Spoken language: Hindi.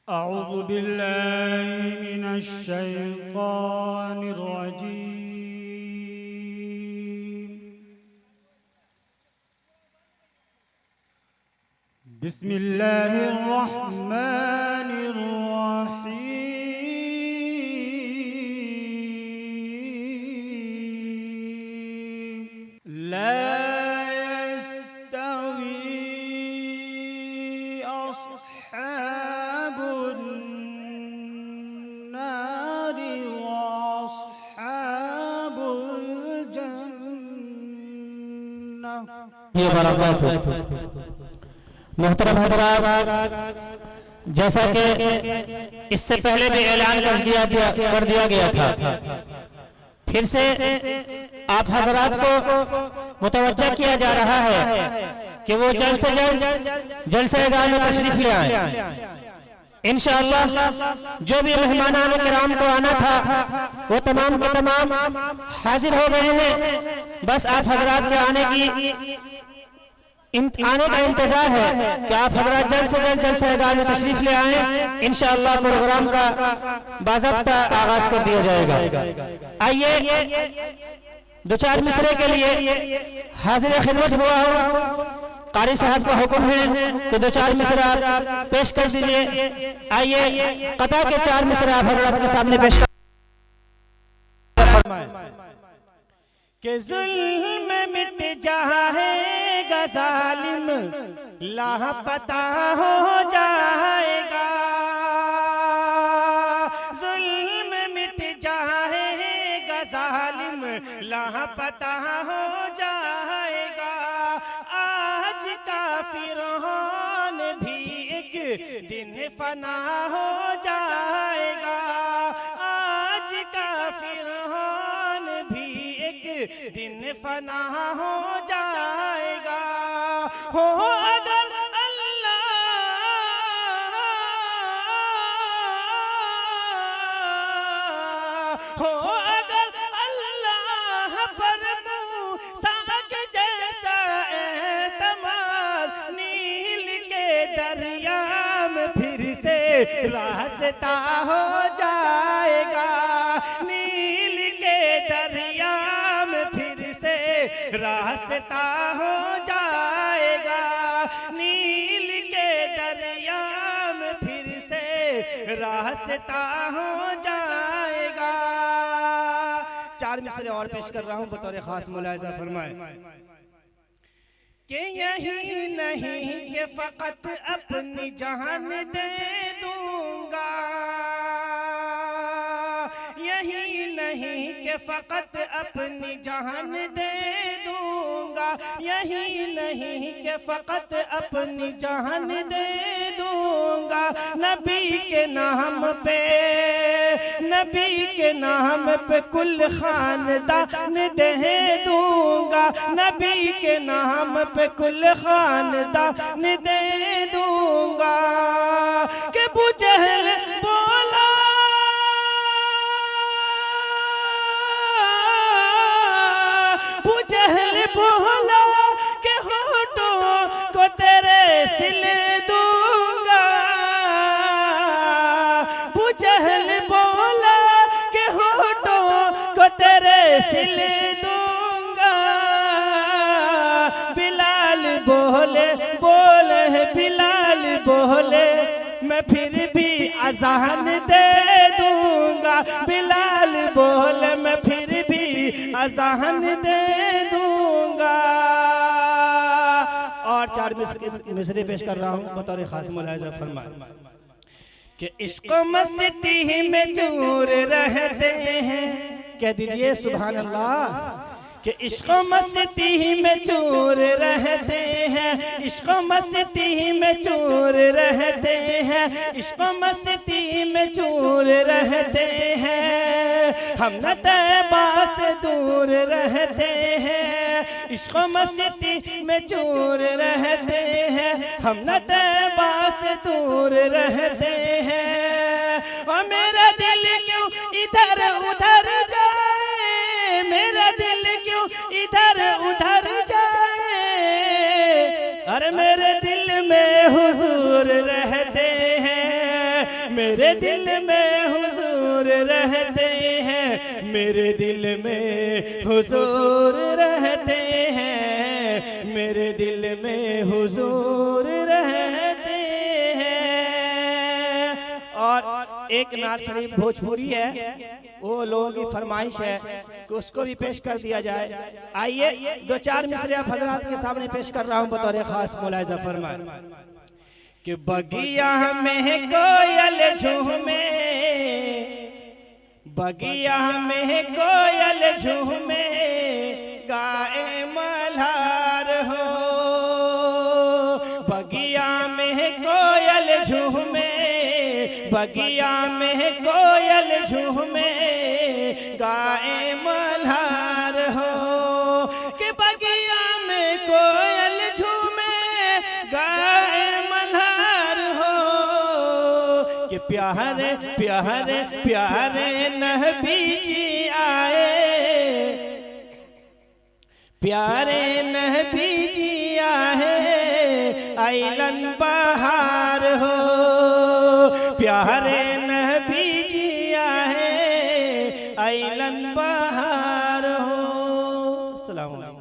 अऊज़ु बिल्लाहि मिनश शैतानिर रजीम। बिस्मिल्लाहिर रहमानिर रहीम। ला यस्तवी अस्हाबुन नारि व अस्हाबुल जन्नह। ये बराबर मोहतरम हज़रात, जैसा कि इससे पहले भी ऐलान कर दिया गया था, फिर से आप हज़रात को मुतवज्जा किया जा रहा है कि वो जल्द से जल्द जलसेगाह में तशरीफ ले आए। इंशाअल्लाह जो भी मेहमानान किराम को आना था वो तमाम के तमाम हाजिर हो गए हैं। बस आप हज़रात के आने का इंतजार है कि आप हज़रात जल्द से जल्द जलसेगाह में तशरीफ ले आएं। इंशाअल्लाह प्रोग्राम का बाज़ाब्ता आगाज कर दिया जाएगा। आइए दो चार मिसरे के लिए हाजिर खिदमत हुआ हो। कारी साहब का हुक्म है कि दो चार मिसरा पेश कर दीजिए। आइए कता के चार मिसरा आप हज़रात के सामने पेश कर के जुल्म मिट जाएगा, जालिम लापता हो जाएगा। जुल्म मिट जाएगा, जालिम लापता हो जाएगा। आज काफिरों भी एक दिन फना हो जाएगा। आज काफिरों दिन फना हो जाएगा। हो अगर अल्लाह हो अगर अल्लाह पर मूसा के जैसा एतमाद, नील के दरिया में फिर से रास्ता हो जाएगा। नील के दरिया रास्ता हो जाएगा। नील के दरिया में फिर से रास्ता हो जाएगा। चार मिसरे और पेश कर रहा हूं, बतौर खास मुलाहिजा फरमाए कि यही नहीं कि फकत अपनी जान दे दूंगा। यही नहीं कि फकत अपनी जान दे दूंगा। यही नहीं कि फकत अपनी जान दे दूंगा। नबी के नाम पे कुल खानदान दे दूंगा। नबी के नाम पे कुल खानदान दे दूंगा। कि अबू जहल बोला कि होठों को तेरे सिले दूंगा। अबू जहल बोला कि होठों को तेरे सिले दूंगा। बिलाल बोले बिलाल बोले मैं फिर भी अज़ान दे दूंगा। बिलाल बोले मैं फिर भी अज़ान दे दूंगा। और चार मिसरे पेश कर रहा हूं, बतौर खास मुलाहिजा फरमाए कि इश्क मस्ती में चूर रहते हैं। कह दीजिए सुभान अल्लाह। कि इश्क मस्ती में चूर रहते हैं। इश्क मस्ती में चूर रहते हैं। इश्क मस्ती में चूर रहते हैं। हम न तैबा से दूर रहते हैं। इश्क मस्ती में चूर रहते हैं। हम न तैबा से दूर रहते हैं। और मेरा दिल क्यों इधर उधर जाए, मेरा दिल क्यों इधर उधर जाए। और मेरे दिल में हुजूर रहते हैं। मेरे दिल में हुजूर रहते हैं, मेरे दिल में हुजूर रहते हैं, मेरे दिल में हुजूर रहते हैं। और एक नात शरीफ भोजपुरी है, वो लोगों की फरमाइश है कि उसको भी पेश कर दिया जाए। आइए दो चार मिसरे आप हजरात के सामने पेश कर रहा हूँ बतौर खास मुलाहिजा फरमाए कि बगिया में कोयल झूमे, बगिया में कोयल झूमे, गाए मल्हार हो, बगिया में कोयल झूमे, बगिया में कोयल झूमे, गाए मल्हार हो, कि बगिया में कोयल झूमे, गाए मल्हार हो, कि प्यारे प्यारे प्यारे नबी जी आए, प्यारे नबी जी आए, आइलन बहार हो, प्यारे नबी जी आए, आइलन बहार हो। अस्सलाम वालेकुम।